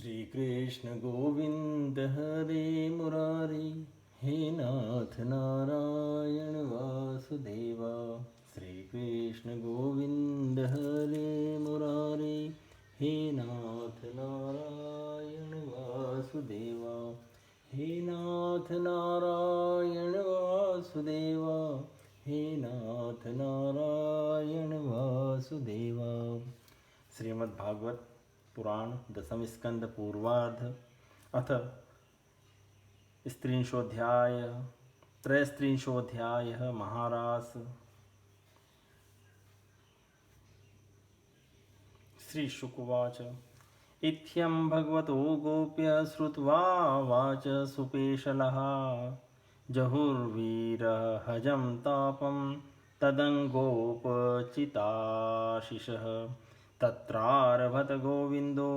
श्री कृष्ण गोविंद हरे मुरारी, हे नाथ नारायण वासुदेवा। श्री कृष्ण गोविंद हरे मुरारी, हे नाथ नारायण वासुदेवा। हे नाथ नारायण वासुदेवा, हे नाथ नारायण वासुदेवा। श्रीमद् भागवत पुराण दशम स्कंद पूर्वार्ध अथ त्रयस्त्रिंशोऽध्याय महारास। श्री शुकवाच इत्थं भगवतो गोप्य श्रुत्वा वाच सुपेशलः जहुर्वीरः हजं तापं तदङ्गोपचिताशिषः तत्रारभत गोविंदो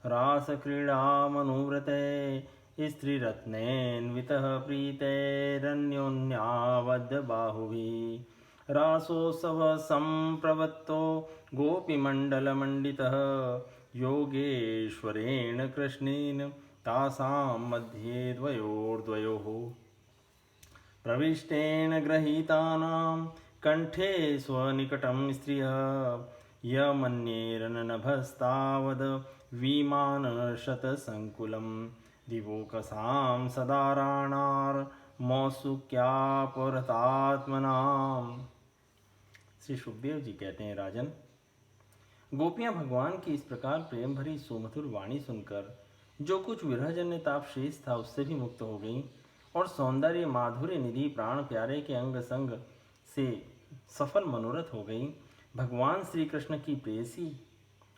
रासक्रीडामनुव्रते स्त्रीरत्नेऽन्वितः प्रीतैरन्योन्यावद्बाहुभिः रासोत्सवः सम्प्रवृत्तो गोपीमण्डलमण्डितः योगेश्वरेण कृष्णेन तासां मध्ये द्वयोर्द्वयोः प्रविष्टेन गृहीतानां कंठे स्वनिकटं स्त्रियः यमन्येरनभस्तावद् विमानशतसङ्कुलं दिवोकसां सदाराणार्मौसुक्यापरतात्मनाम्। श्री सुखदेव जी कहते हैं, राजन, गोपियां भगवान की इस प्रकार प्रेम भरी सुमधुर वाणी सुनकर जो कुछ विरहजन्य ताप शेष था उससे भी मुक्त हो गईं और सौंदर्य माधुर्य निधि प्राण प्यारे के अंग संग से सफल मनोरथ हो गई। भगवान श्री कृष्ण की प्रेयसी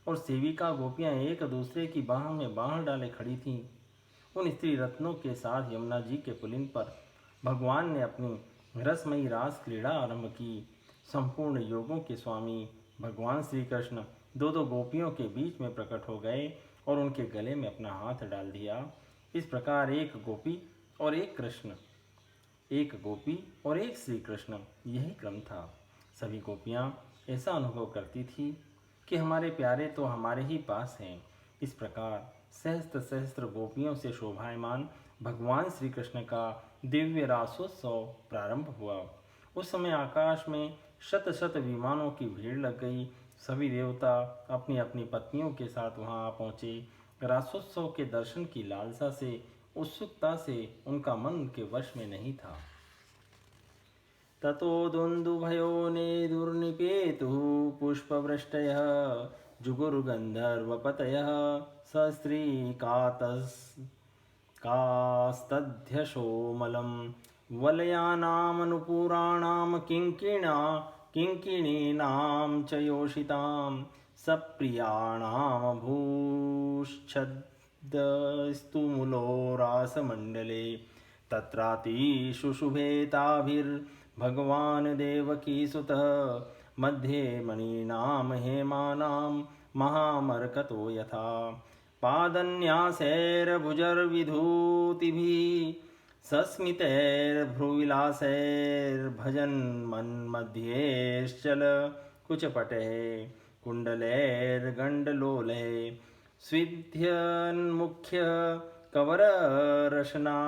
और सेविका गोपियां एक दूसरे की बाह में बाह डाले खड़ी थीं। उन स्त्री रत्नों के साथ यमुना जी के पुलिन पर भगवान ने अपनी रसमयी रास क्रीड़ा आरंभ की। संपूर्ण योगों के स्वामी भगवान श्री कृष्ण दो दो गोपियों के बीच में प्रकट हो गए और उनके गले में अपना हाथ डाल दिया। इस प्रकार एक गोपी और एक कृष्ण, एक गोपी और एक श्री कृष्ण, यही क्रम था। सभी गोपियां ऐसा अनुभव करती थी कि हमारे प्यारे तो हमारे ही पास हैं। इस प्रकार सहस्त्र सहस्त्र गोपियों से शोभायमान भगवान श्री कृष्ण का दिव्य रासोत्सव प्रारंभ हुआ। उस समय आकाश में शत शत विमानों की भीड़ लग गई। सभी देवता अपनी अपनी पत्नियों के साथ वहां आ पहुंचे। रासोत्सव के दर्शन की लालसा से, उत्सुकता से उनका मन उनके वश में नहीं था। ततो दुन्दुभयो नेदुर्निपेतुः पुष्पवृष्टयः जुगुर्गन्धर्वपतयः सस्त्रीकास्तध्यशोमलं वलयानामनुपुराणां किङ्किणीनां च योषितां सप्रियाणामभूश्छद्दस्तुमुलो रासमण्डले तत्रातिशुशुभे ताभिर्भगवान् देवकीसुतः मध्ये मणीनां हेमानां महामरकतो यथा पादन्यासैर्भुजर्विधूतिभिः सस्मितैर्भ्रुविलासैर्भजन् मन्मध्येश्चल कुचपटैः कुण्डलैर्गण्डलोलैः स्विध्यन्मुख्य कवररशना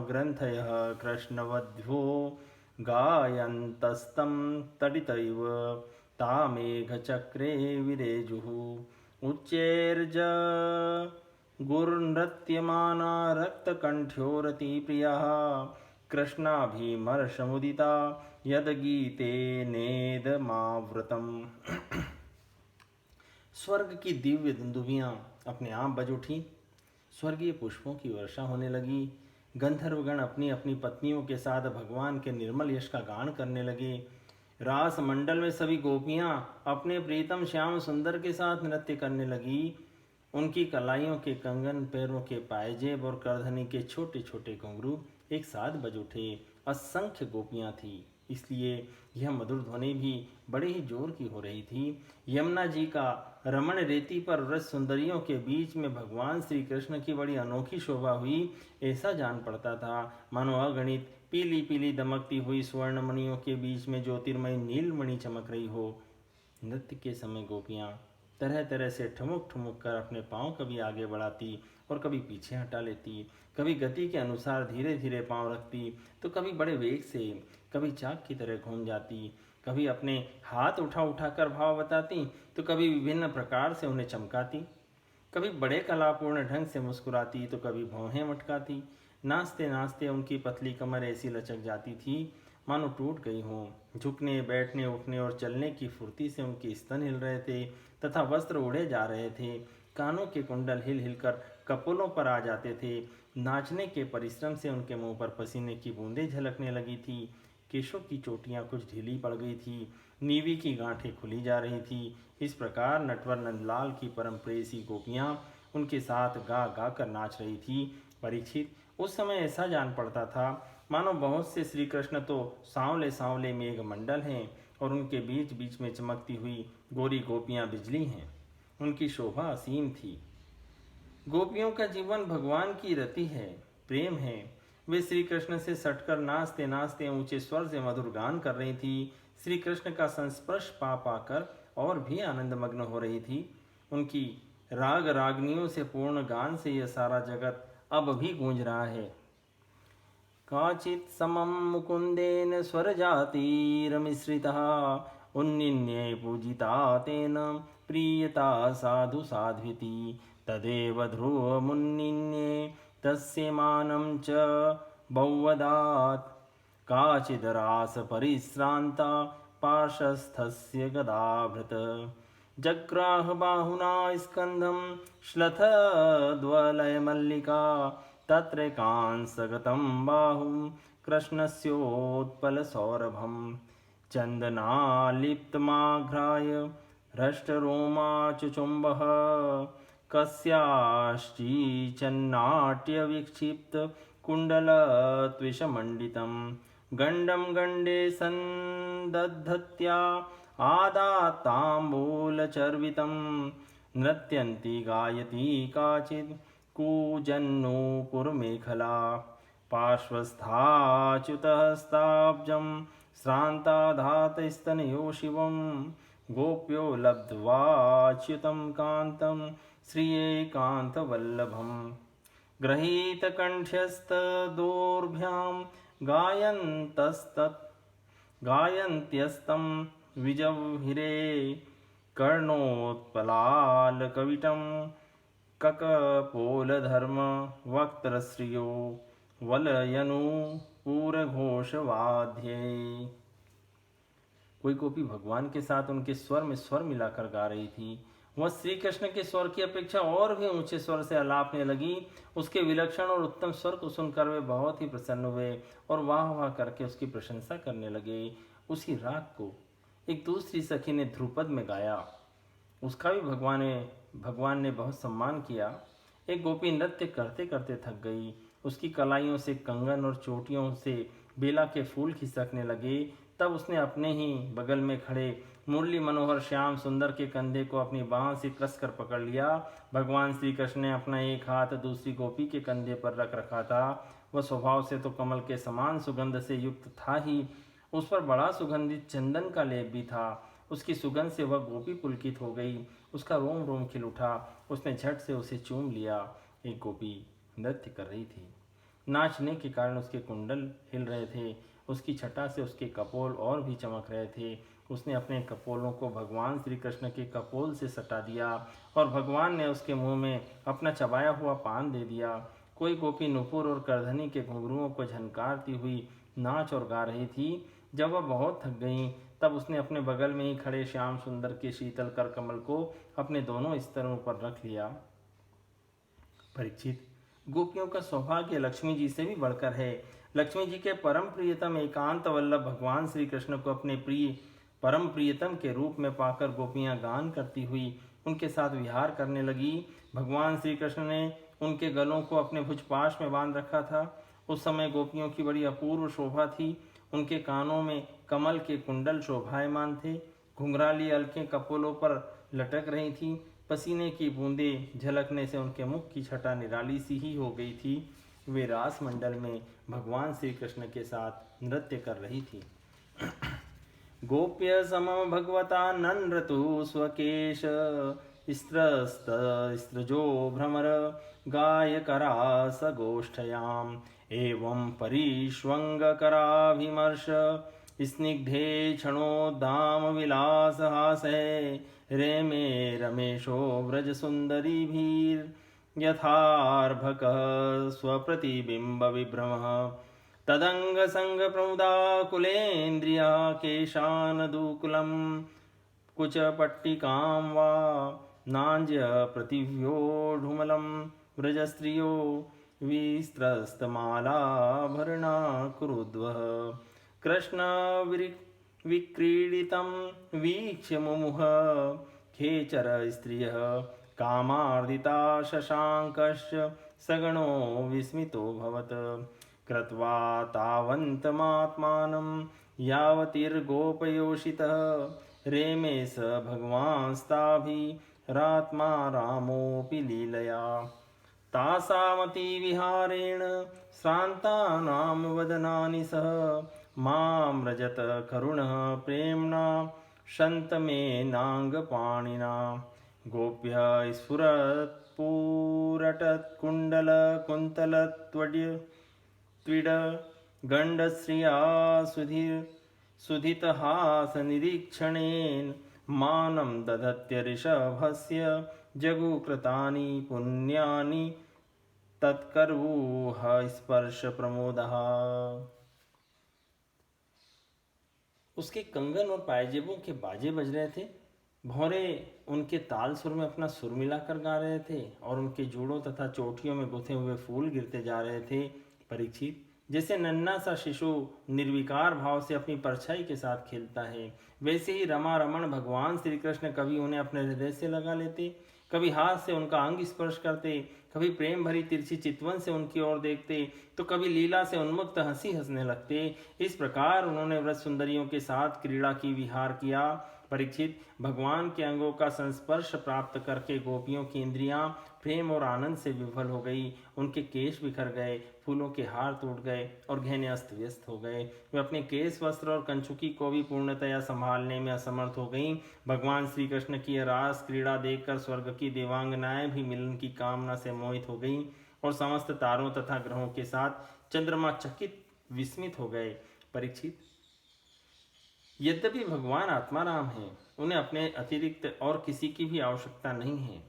ग्रन्थयः कृष्णवध्वो गायन्तस्तं तडितैव तामेघचक्रे विरेजुः उच्चैर्जगुर्नृत्यमाना रक्तकण्ठ्योरतिप्रियः कृष्णाभिमर्शमुदिता यद्गीतेनेदमावृतम्। स्वर्ग की दिव्य दुंदुभियां अपने आप बज उठी। स्वर्गीय पुष्पों की वर्षा होने लगी। गंधर्वगण अपनी अपनी पत्नियों के साथ भगवान के निर्मल यश का गान करने लगे। रास मंडल में सभी गोपियां अपने प्रीतम श्याम सुंदर के साथ नृत्य करने लगी। उनकी कलाइयों के कंगन, पैरों के पायजेब और करधनी के छोटे छोटे घुंघरू एक साथ बज उठे। असंख्य गोपियां थी, इसलिए यह मधुर ध्वनि भी बड़े ही जोर की हो रही थी। यमुना जी का रमण रेती पर रस सुंदरियों के बीच में भगवान श्री कृष्ण की बड़ी अनोखी शोभा हुई। ऐसा जान पड़ता था मानो अगणित पीली पीली दमकती हुई स्वर्णमणियों के बीच में ज्योतिर्मय नीलमणि चमक रही हो। नृत्य के समय गोपियां तरह तरह से ठुमुक ठुमुक कर अपने पाँव कभी आगे बढ़ाती और कभी पीछे हटा लेती, कभी गति के अनुसार धीरे धीरे पाँव रखती तो कभी बड़े वेग से, कभी चाक की तरह घूम जाती, कभी अपने हाथ उठा उठा कर भाव बताती तो कभी विभिन्न प्रकार से उन्हें चमकाती, कभी बड़े कलापूर्ण ढंग से मुस्कुराती तो कभी भौहें मटकाती। नाचते नाचते उनकी पतली कमर ऐसी लचक जाती थी मानो टूट गई हों। झुकने बैठने उठने और चलने की फुर्ती से उनके स्तन हिल रहे थे तथा वस्त्र उड़े जा रहे थे। कानों के कुंडल हिल हिलकर कपोलों पर आ जाते थे। नाचने के परिश्रम से उनके मुंह पर पसीने की बूंदें झलकने लगी थी। केशों की चोटियां कुछ ढीली पड़ गई थी, नीवी की गांठें खुली जा रही थी। इस प्रकार नटवर नंदलाल की परम प्रेयसी गोपियां उनके साथ गा गा कर नाच रही थी। परीक्षित, उस समय ऐसा जान पड़ता था मानो बहुत से श्री कृष्ण तो सांवले सांवले मेघ मंडल हैं और उनके बीच बीच में चमकती हुई गोरी गोपियां बिजली हैं। उनकी शोभा असीम थी। गोपियों का जीवन भगवान की रति है, प्रेम है। वे श्री कृष्ण से सटकर नाचते नाचते ऊंचे स्वर से मधुर गान कर रही थी। श्री कृष्ण का संस्पर्श पा पाकर और भी आनंद मग्न हो रही थी। उनकी राग रागनियों से पूर्ण गान से यह सारा जगत अब भी गूंज रहा है। काचित् समं मुकुंदेन स्वरजातिरमिश्रितः उन्निन्ये पूजिता तेन प्रीयता साधु साध्विति तदेव ध्रुवमुन्निन्ये तस्य मानं च बौवदात् काचिदरास परिश्रान्ता पार्श्वस्थस्य गदाभृत जग्राह बाहुना स्कन्धं श्लथद्वलयमल्लिका तत्र कांसगतं बाहुं कृष्णस्योत्पलसौरभं चन्दनालिप्तमाघ्राय हृष्टरोमाचुचुम्बः कस्याश्चिन्नाट्यविक्षिप्तकुण्डलत्विषमण्डितं गण्डं गण्डे सन्दद्धत्या आदात्ताम्बूलचर्वितं नृत्यन्ती गायती काचित् कूजन्नूपुरमेखला पार्श्वस्थाच्युतहस्ताब्जं श्रान्ताधातस्तनयो शिवं गोप्यो लब्ध्वाच्युतं कान्तं श्रियेकान्तवल्लभं गृहीतकण्ठ्यस्तदोर्भ्यां गायन्त्यस्तं विजह्विरे कर्णोत्पलालकविटं ककपोलधर्म वक्त्रश्रियो वलयनुपूरघोषवाद्ये। कोई गोपी भगवान के साथ उनके स्वर में स्वर मिलाकर गा रही थी। वह श्री कृष्ण के स्वर की अपेक्षा और भी ऊंचे स्वर से आलापने लगी। उसके विलक्षण और उत्तम स्वर को सुनकर वे बहुत ही प्रसन्न हुए और वाह वाह करके उसकी प्रशंसा करने लगे। उसी राग को एक दूसरी सखी ने ध्रुपद में गाया। उसका भी भगवान ने बहुत सम्मान किया। एक गोपी नृत्य करते करते थक गई। उसकी कलाइयों से कंगन और चोटियों से बेला के फूल खिसकने लगे। तब उसने अपने ही बगल में खड़े मुरली मनोहर श्याम सुंदर के कंधे को अपनी बांह से कसकर पकड़ लिया। भगवान श्री कृष्ण ने अपना एक हाथ दूसरी गोपी के कंधे पर रख रखा था। वह स्वभाव से तो कमल के समान सुगंध से युक्त था ही, उस पर बड़ा सुगंधित चंदन का लेप भी था। उसकी सुगंध से वह गोपी पुलकित हो गई। उसका रोम रोम खिल उठा। उसने झट से उसे चूम लिया। एक गोपी नृत्य कर रही थी। नाचने के कारण उसके कुंडल हिल रहे थे। उसकी छटा से उसके कपोल और भी चमक रहे थे। उसने अपने कपोलों को भगवान श्री कृष्ण के कपोल से सटा दिया और भगवान ने उसके मुंह में अपना चबाया हुआ पान दे दिया। कोई गोपी नुपुर और करधनी के घुंघरुओं को झनकारती हुई नाच और गा रही थी। जब वह बहुत थक गईं, तब उसने अपने बगल में ही खड़े श्याम सुंदर के शीतल कर कमल को अपने दोनों स्तरों पर रख लिया। परीक्षित, गोपियों का सौभाग्य लक्ष्मी जी से भी बढ़कर है। लक्ष्मी जी के परम प्रियतम एकांत वल्लभ भगवान श्री कृष्ण को अपने परम प्रियतम के रूप में पाकर गोपियां गान करती हुई उनके साथ विहार करने लगी। भगवान श्री कृष्ण ने उनके गलों को अपने भुजपाश में बांध रखा था। उस समय गोपियों की बड़ी अपूर्व शोभा थी। उनके कानों में कमल के कुंडल शोभायमान थे। घुंघराली अलकें कपोलों पर लटक रही थीं। पसीने की बूंदें झलकने से उनके मुख की छटा निराली सी ही हो गई थी। वे रास मंडल में भगवान श्री कृष्ण के साथ नृत्य कर रही थी। गोप्य सम भगवता नन्रतु स्वकेश स्त्रजो भ्रमर गायकरासगोष्ठयाम् एवं परिष्वङ्गकराभिमर्श स्निग्धे क्षणोद्दाम विलासहासे रेमे रमेशो व्रजसुन्दरीभिर्यथार्भकः स्वप्रतिबिम्बविभ्रमः तदङ्गसङ्गप्रमुदाकुलेन्द्रिया केशानदुकुलं कुचपट्टिकां वा नाञ्ज्य प्रतिव्योढुमलं व्रजस्त्रियो विस्त्रस्तमालाभरणा कुरुद्वः कृष्णविक्रीडितं वीक्ष्य मुमुः खेचरस्त्रियः कामार्दिता शशाङ्कश्च सगणो विस्मितोऽभवत् कृत्वा तावन्तमात्मानं यावतीर्गोपयोषितः रेमे स भगवांस्ताभिरात्मा रामोऽपि लीलया तासामतिविहारेण श्रान्तानां वदनानि सह मां व्रजत करुणः प्रेम्णा शन्तमेनाङ्गपाणिना गोप्यः स्फुरत्पूरटत्कुण्डलकुन्तलत्वड्य गण्डश्रिया सुधितहासनिरीक्षणेन मानं दधत्यऋषभस्य जगुकृतानि पुण्यानि तत्कर्वुः स्पर्शप्रमोदः। उसके कंगन और पायजेबों के बाजे बज रहे थे। भौरे उनके ताल सुर में अपना सुर मिलाकर गा रहे थे और उनके जोड़ों तथा चोटियों में गुथे हुए फूल गिरते जा रहे थे। परीक्षित, जैसे नन्हा सा शिशु निर्विकार भाव से अपनी परछाई के साथ खेलता है, वैसे ही रमा रमण भगवान श्री कृष्ण कभी उन्हें अपने हृदय से लगा लेते, कभी हाथ से उनका अंग स्पर्श करते, कभी प्रेम भरी तिरछी चितवन से उनकी ओर देखते, तो कभी लीला से उन्मुक्त हंसी हंसने लगते। इस प्रकार उन्होंने व्रत सुंदरियों के साथ क्रीड़ा की विहार किया। परीक्षित, भगवान के अंगों का संस्पर्श प्राप्त करके गोपियों की इंद्रियां प्रेम और आनंद से विफल हो गई। उनके केश बिखर गए, फूलों के हार टूट गए और गहने अस्त व्यस्त हो गए। वे अपने केश, वस्त्र और कंचुकी को भी पूर्णतया संभालने में असमर्थ हो गईं। भगवान श्री कृष्ण की रास क्रीड़ा देखकर स्वर्ग की देवांगनाएं भी मिलन की कामना से मोहित हो गईं और समस्त तारों तथा ग्रहों के साथ चंद्रमा चकित विस्मित हो गए। परीक्षित, यद्यपि भगवान आत्माराम हैं, उन्हें अपने अतिरिक्त और किसी की भी आवश्यकता नहीं है,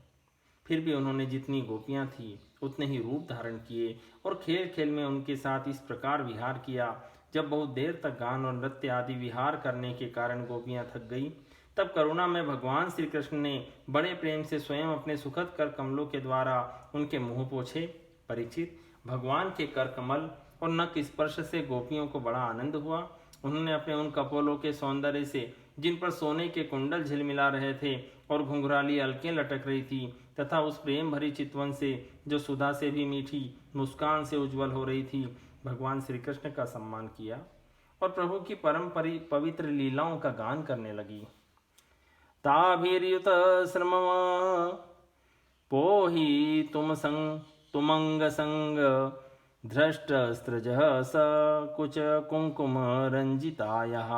फिर भी उन्होंने जितनी गोपियां थी उतने ही रूप धारण किए और खेल खेल में उनके साथ इस प्रकार विहार किया। जब बहुत देर तक गान और नृत्य आदि विहार करने के कारण गोपियां थक गई, तब करुणा में भगवान श्री कृष्ण ने बड़े प्रेम से स्वयं अपने सुखद कर कमलों के द्वारा उनके मुंह पोछे। परीक्षित, भगवान के कर कमल और नख स्पर्श से गोपियों को बड़ा आनंद हुआ। उन्होंने अपने उन कपोलों के सौंदर्य से, जिन पर सोने के कुंडल झिलमिला रहे थे और घुंघराली अलकें लटक रही थी, तथा उस प्रेम भरी चितवन से जो सुधा से भी मीठी, मुस्कान से उज्जवल हो रही थी, भगवान श्री कृष्ण का सम्मान किया और प्रभु की परम पवित्र लीलाओं का गान करने लगी। ताभिर्युत श्रम पोहि तुमंग संग धृष्टस्त्रजः स कुच कुंकुम रंजितायः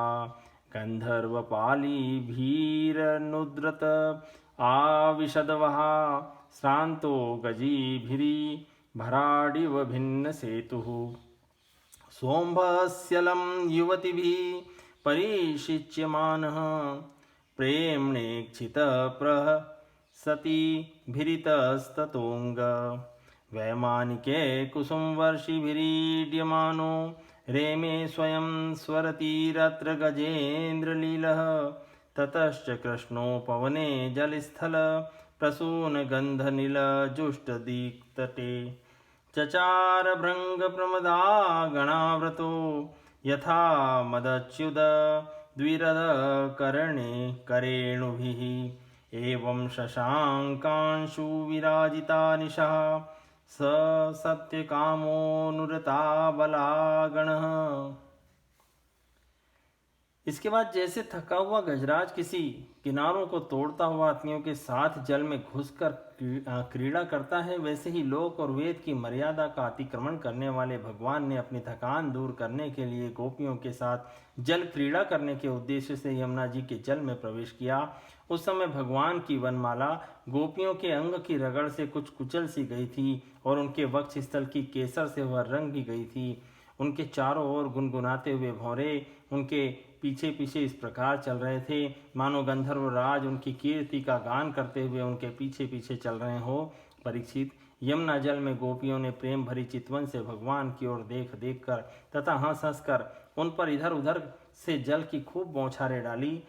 गंधर्वपालीभिरनुद्रत आविशदवः श्रांतो गजीभिरी भराडिव भिन्न सेतुः सोम्भस्यलं युवतिभिः परिशिच्यमानः प्रेम्णेक्षितप्रहसतिभिरितस्ततोऽङ्ग वैमानिके कुसुमवर्षिभिरीड्यमानो रेमे स्वयं स्वरतीरत्र गजेन्द्रलीलः ततश्च कृष्णो पवने जलस्थल प्रसूनगन्धनिलजुष्टदीप्तटे चचार भृङ्गप्रमदा गणाव्रतो यथा मदच्युत द्विरदकर्णे करेणुभिः एवं शशाङ्कांशु विराजिता निशा स सत्यकामोऽनुरता बलागणः। इसके बाद जैसे थका हुआ गजराज किसी किनारों को तोड़ता हुआ हाथियों के साथ जल में घुसकर क्रीड़ा करता है, वैसे ही लोक और वेद की मर्यादा का अतिक्रमण करने वाले भगवान ने अपनी थकान दूर करने के लिए गोपियों के साथ जल क्रीड़ा करने के उद्देश्य से यमुना जी के जल में प्रवेश किया उस समय भगवान की वनमाला गोपियों के अंग की रगड़ से कुछ कुचल सी गई थी और उनके वक्ष स्थल की केसर से वह रंग भी गई थी। उनके चारों ओर गुनगुनाते हुए भौरे उनके पीछे पीछे इस प्रकार चल रहे थे मानो गंधर्व राज उनकी कीर्ति का गान करते हुए उनके पीछे पीछे चल रहे हो। परीक्षित, यमुना जल में गोपियों ने प्रेम भरी चितवन से भगवान की ओर देख देख कर तथा हंस हंस कर उन पर इधर उधर से जल की खूब बौछारें डाली।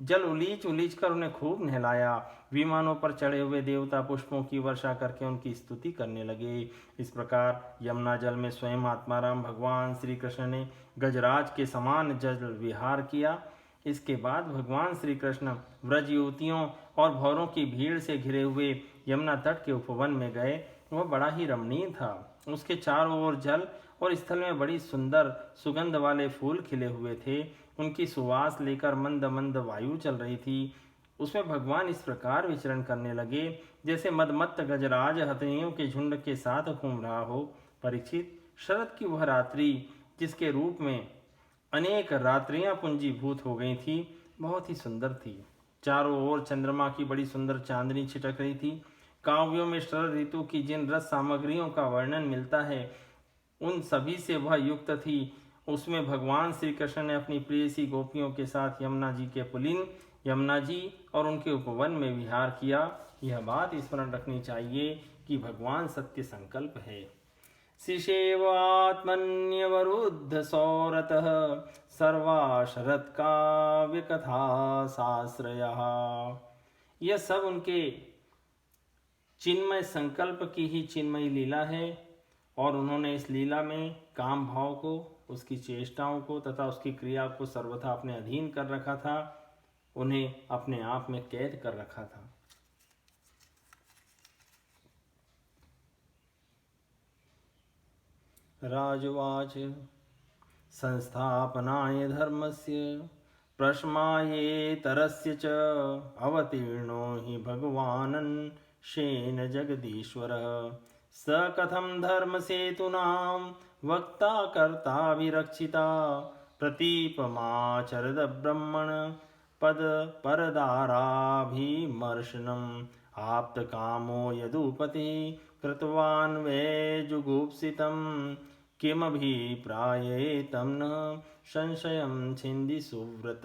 जल उलीच उलीच कर उन्हें खूब नहलाया। विमानों पर चढ़े हुए देवता पुष्पों की वर्षा करके उनकी स्तुति करने लगे। इस प्रकार यमुना जल में स्वयं आत्माराम भगवान श्री कृष्ण ने गजराज के समान जल विहार किया। इसके बाद भगवान श्री कृष्ण व्रज युवतियों और भौरों की भीड़ से घिरे हुए यमुना तट के उपवन में गए। वह बड़ा ही रमणीय था। उसके चारों ओर जल और स्थल में बड़ी सुंदर सुगंध वाले फूल खिले हुए थे। उनकी सुवास लेकर मंद मंद वायु चल रही थी। उसमें भगवान इस प्रकार विचरण करने लगे जैसे मदमत्त गजराज हथनियों के झुंड के साथ घूम रहा हो। परीक्षित, शरद की वह रात्रि जिसके रूप में अनेक रात्रियां पुंजीभूत हो गई थी बहुत ही सुंदर थी। चारों ओर चंद्रमा की बड़ी सुंदर चांदनी छिटक रही थी। काव्यों में शरद ऋतु की जिन रस सामग्रियों का वर्णन मिलता है उन सभी से वह युक्त थी। उसमें भगवान श्री कृष्ण ने अपनी प्रेयसी गोपियों के साथ यमुना जी के पुलिन यमुना जी और उनके उपवन में विहार किया। यह बात स्मरण रखनी चाहिए कि भगवान सत्य संकल्प है। शिशेवात्मन्यवरुद्ध सौरतः सर्वा शरत काव्य कथा साश्रया। यह सब उनके चिन्मय संकल्प की ही चिन्मयी लीला है और उन्होंने इस लीला में काम भाव को, उसकी चेष्टाओं को तथा उसकी क्रिया को सर्वथा अपने अधीन कर रखा था, उन्हें अपने आप में कैद कर रखा था। राजवाच संस्थापनाय धर्मस्य प्रश्मायेतरस्य च अवतीर्णो हि भगवानन् शेन जगदीश्वरः स कथं धर्मसेतूनां वक्ता कर्ता विरक्षिता प्रतीपमाचरद ब्रह्मण पद परदाराभिमर्शनम् आप्तकामो यदुपति कृतवान् वै जुगुप्सितं किमभिप्रायेतं न संशयं छिंदी सुव्रत।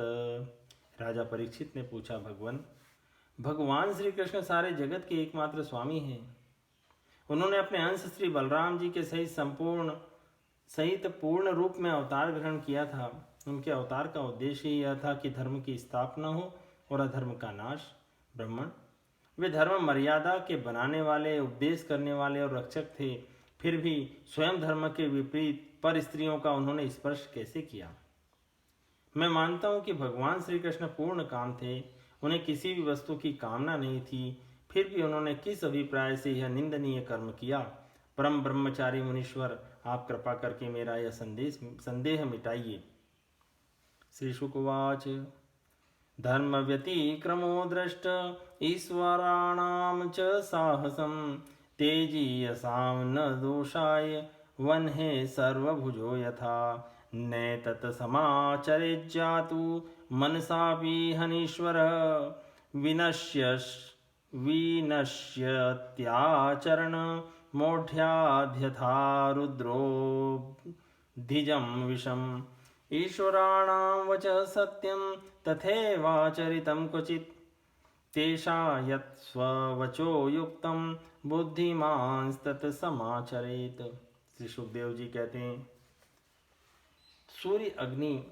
राजा परीक्षित ने पूछा, भगवान श्री कृष्ण सारे जगत के एकमात्र स्वामी हैं। उन्होंने अपने अंश श्री बलराम जी के सहित पूर्ण रूप में अवतार ग्रहण किया था। उनके अवतार का उद्देश्य यह था कि धर्म की स्थापना हो और अधर्म का नाश। ब्राह्मण, वे धर्म मर्यादा के बनाने वाले, उपदेश करने वाले और रक्षक थे, फिर भी स्वयं धर्म के विपरीत पर स्त्रियों का उन्होंने स्पर्श कैसे किया? मैं मानता हूं कि भगवान श्री कृष्ण पूर्ण काम थे, उन्हें किसी भी वस्तु की कामना नहीं थी, फिर भी उन्होंने किस अभिप्राय से यह निंदनीय कर्म किया? परम ब्रह्मचारी मुनीश्वर, आप कृपा करके मेरा यह संदेह मिटाइए। श्री शुकवाच धर्म व्यतिक्रमो दृष्ट ईश्वराणां च साहसं तेजीयसां न दोषाय वह्ने सर्वभुजो यथा नैतत् समाचरेज्जातु मनसापि हनीश्वरः विनश्यत्याचरण मोढ्याध्यथा रुद्रोऽधिजं विषम् ईश्वराणां वचः सत्यं तथैवाचरितं क्वचित् तेषा यत् स्ववचो युक्तं बुद्धिमांस्तत् समाचरेत। श्री सुखदेव जी कहते हैं, सूर्य, अग्नि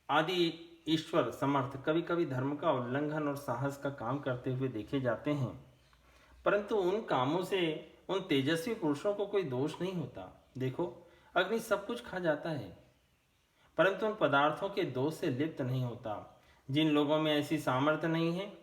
आदि ईश्वर समर्थ कभी कभी धर्म का उल्लंघन और साहस का काम करते हुए देखे जाते हैं, परंतु उन कामों से उन तेजस्वी पुरुषों को कोई दोष नहीं होता। देखो, अग्नि सब कुछ खा जाता है परंतु उन पदार्थों के दोष से लिप्त नहीं होता। जिन लोगों में ऐसी सामर्थ्य नहीं है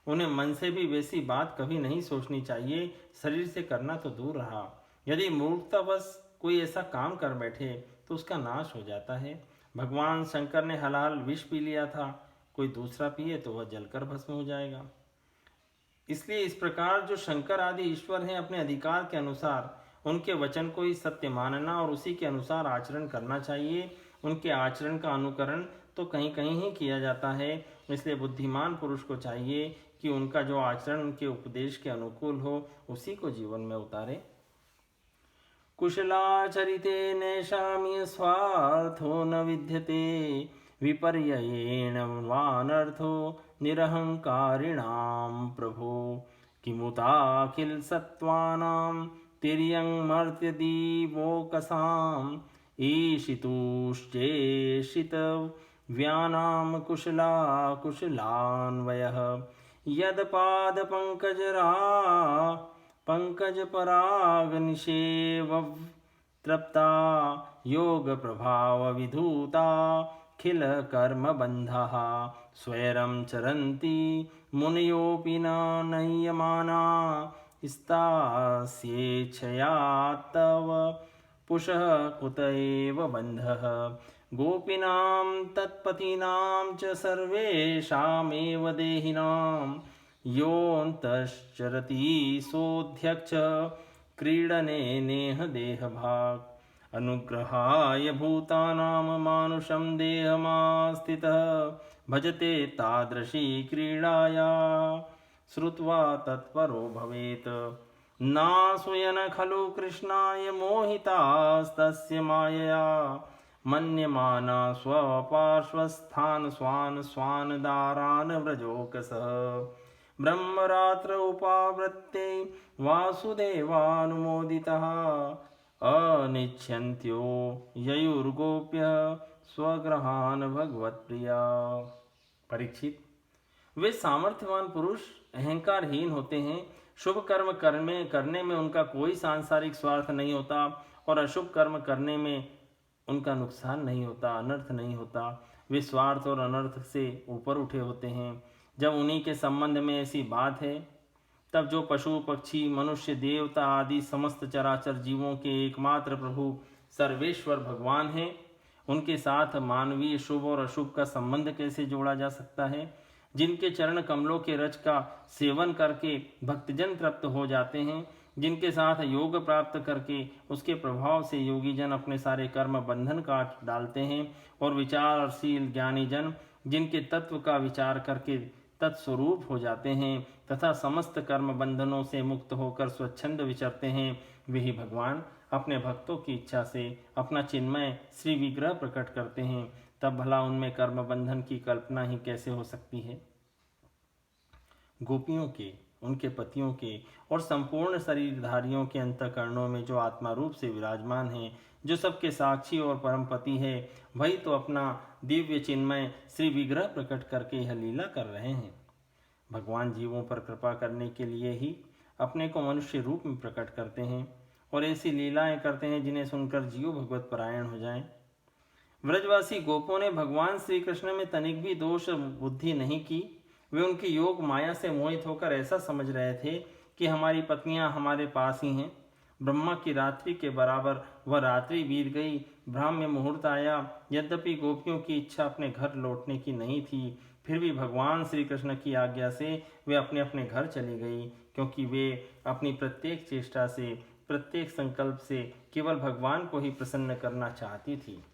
उन्हें मन से भी वैसी बात कभी नहीं सोचनी चाहिए, शरीर से करना तो दूर रहा। यदि मूर्खतावश कोई ऐसा काम कर बैठे तो उसका नाश हो जाता है। भगवान शंकर ने हलाल विष पी लिया था, कोई दूसरा पिए तो वह जलकर भस्म हो जाएगा। इसलिए इस प्रकार जो शंकर आदि ईश्वर हैं, अपने अधिकार के अनुसार उनके वचन को ही सत्य मानना और उसी के अनुसार आचरण करना चाहिए। उनके आचरण का अनुकरण तो कहीं कहीं ही किया जाता है, इसलिए बुद्धिमान पुरुष को चाहिए कि उनका जो आचरण उनके उपदेश के अनुकूल हो उसी को जीवन में उतारे। कुशलाचरिते नैषाम्य स्वार्थो न विद्यते विपर्ययेण वानर्थो निरहंकारिणां प्रभो किमुताखिल सत्त्वानां तिर्यं मर्त्यदीवोकसाम् ईशितुश्चेषित व्यानां कुशला कुशलान्वयः यदपादपङ्कजरा पंकजपरागनिषेव तृप्ता योगप्रभावविधूता खिल कर्मबन्धः स्वैरं चरन्ति मुनयोऽपि न नह्यमाना स्तास्येच्छया तव पुषः कुत एव बन्धः गोपीनां तत्पतीनां च सर्वेषामेव देहिनां योऽन्तश्चरति सोऽध्यक्ष क्रीडने नेह देहभाक् अनुग्रहाय भूतानां मानुषं देहमास्थितः भजते तादृशी क्रीडाया श्रुत्वा तत्परो भवेत् नासूयन खलु कृष्णाय मोहितास्तस्य मायया मन्यमाना स्वपार्श्वस्थान् स्वान् स्वान् दारान् व्रजोकसः ब्रह्मरात्र उपावृत्ते वासुदेवानुमोदितः अनिच्छन्त्यो ययुर्गोप्य स्वग्रहान् भगवत्प्रिया। परीक्षित, वे सामर्थ्यवान पुरुष अहंकारहीन होते हैं। शुभ कर्म करने में उनका कोई सांसारिक स्वार्थ नहीं होता और अशुभ कर्म करने में उनका नुकसान नहीं होता, अनर्थ नहीं होता। वे स्वार्थ और अनर्थ से ऊपर उठे होते हैं। जब उन्हीं के संबंध में ऐसी बात है तब जो पशु पक्षी मनुष्य देवता आदि समस्त चराचर जीवों के एकमात्र प्रभु सर्वेश्वर भगवान हैं, उनके साथ मानवीय शुभ और अशुभ का संबंध कैसे जोड़ा जा सकता है। जिनके चरण कमलों के रज का सेवन करके भक्तजन तृप्त हो जाते हैं, जिनके साथ योग प्राप्त करके उसके प्रभाव से योगी जन अपने सारे कर्म बंधन काट डालते हैं और विचारशील ज्ञानी जन जिनके तत्व का विचार करके तत्स्वरूप हो जाते हैं तथा समस्त कर्म बंधनों से मुक्त होकर स्वच्छंद विचरते हैं, वही भगवान अपने भक्तों की इच्छा से अपना चिन्मय श्री विग्रह प्रकट करते हैं। तब भला उनमें कर्म बंधन की कल्पना ही कैसे हो सकती है। गोपियों के, उनके पतियों के और संपूर्ण शरीरधारियों के अंतःकरणों में जो आत्मा रूप से विराजमान है, जो सबके साक्षी और परमपति है, वही तो अपना दिव्य चिन्मय श्री विग्रह प्रकट करके यह लीला कर रहे हैं। भगवान जीवों पर कृपा करने के लिए ही अपने को मनुष्य रूप में प्रकट करते हैं और ऐसी लीलाएं करते हैं जिन्हें सुनकर जीव भगवत परायण हो जाएं। व्रजवासी गोपों ने भगवान श्री कृष्ण में तनिक भी दोष बुद्धि नहीं की। वे उनकी योग माया से मोहित होकर ऐसा समझ रहे थे कि हमारी पत्नियां हमारे पास ही हैं। ब्रह्मा की रात्रि के बराबर वह रात्रि बीत गई, ब्राह्म्य मुहूर्त आया। यद्यपि गोपियों की इच्छा अपने घर लौटने की नहीं थी, फिर भी भगवान श्री कृष्ण की आज्ञा से वे अपने अपने घर चली गई, क्योंकि वे अपनी प्रत्येक चेष्टा से, प्रत्येक संकल्प से केवल भगवान को ही प्रसन्न करना चाहती थी।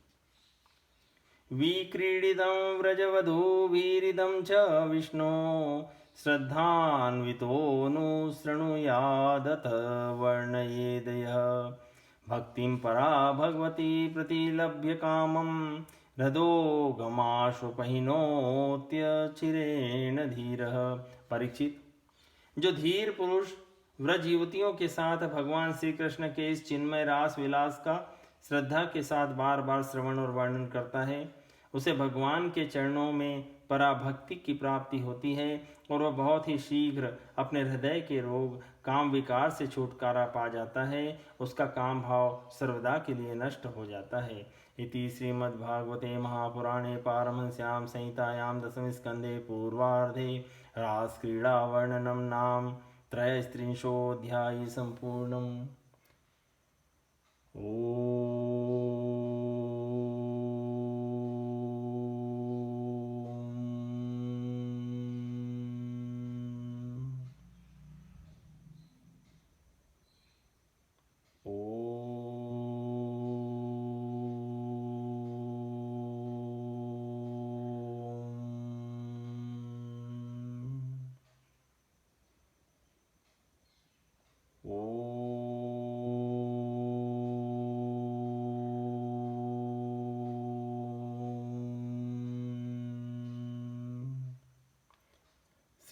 विक्रीडितं व्रजवधूभिरिदं च विष्णो श्रद्धान्वितोऽनुशृणुयादथ वर्णयेदयः भक्तिं परा भगवती प्रतिलभ्य कामं हृदोगमाशुपहिनोत्यचिरेण धीरः। परीक्षित, जो धीर पुरुष व्रज युवतियों के साथ भगवान श्री कृष्ण के इस चिन्मय रास विलास का श्रद्धा के साथ बार बार श्रवण और वर्णन करता है, उसे भगवान के चरणों में पराभक्ति की प्राप्ति होती है और वह बहुत ही शीघ्र अपने हृदय के रोग काम विकार से छुटकारा पा जाता है। उसका काम भाव सर्वदा के लिए नष्ट हो जाता है। इति श्रीमद्भागवते महापुराणे पारमहंस्यां संहितायां दशम स्कंदे पूर्वार्धे रासक्रीड़ा वर्णनम नाम त्रयस्त्रिंशोऽध्यायः सम्पूर्णम्।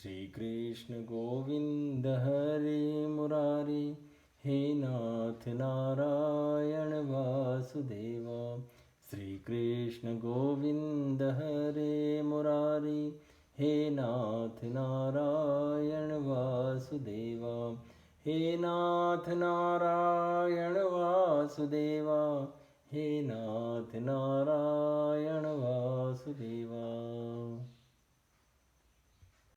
श्री कृष्ण गोविंद हरे मुरारी, हे नाथ नारायण वासुदेव। श्री कृष्ण गोविंद हरे मुरारी, हे नाथ नारायण वासुदेव। हे नाथ नारायण वासुदेवा, हे नाथ नारायण वासुदेवा।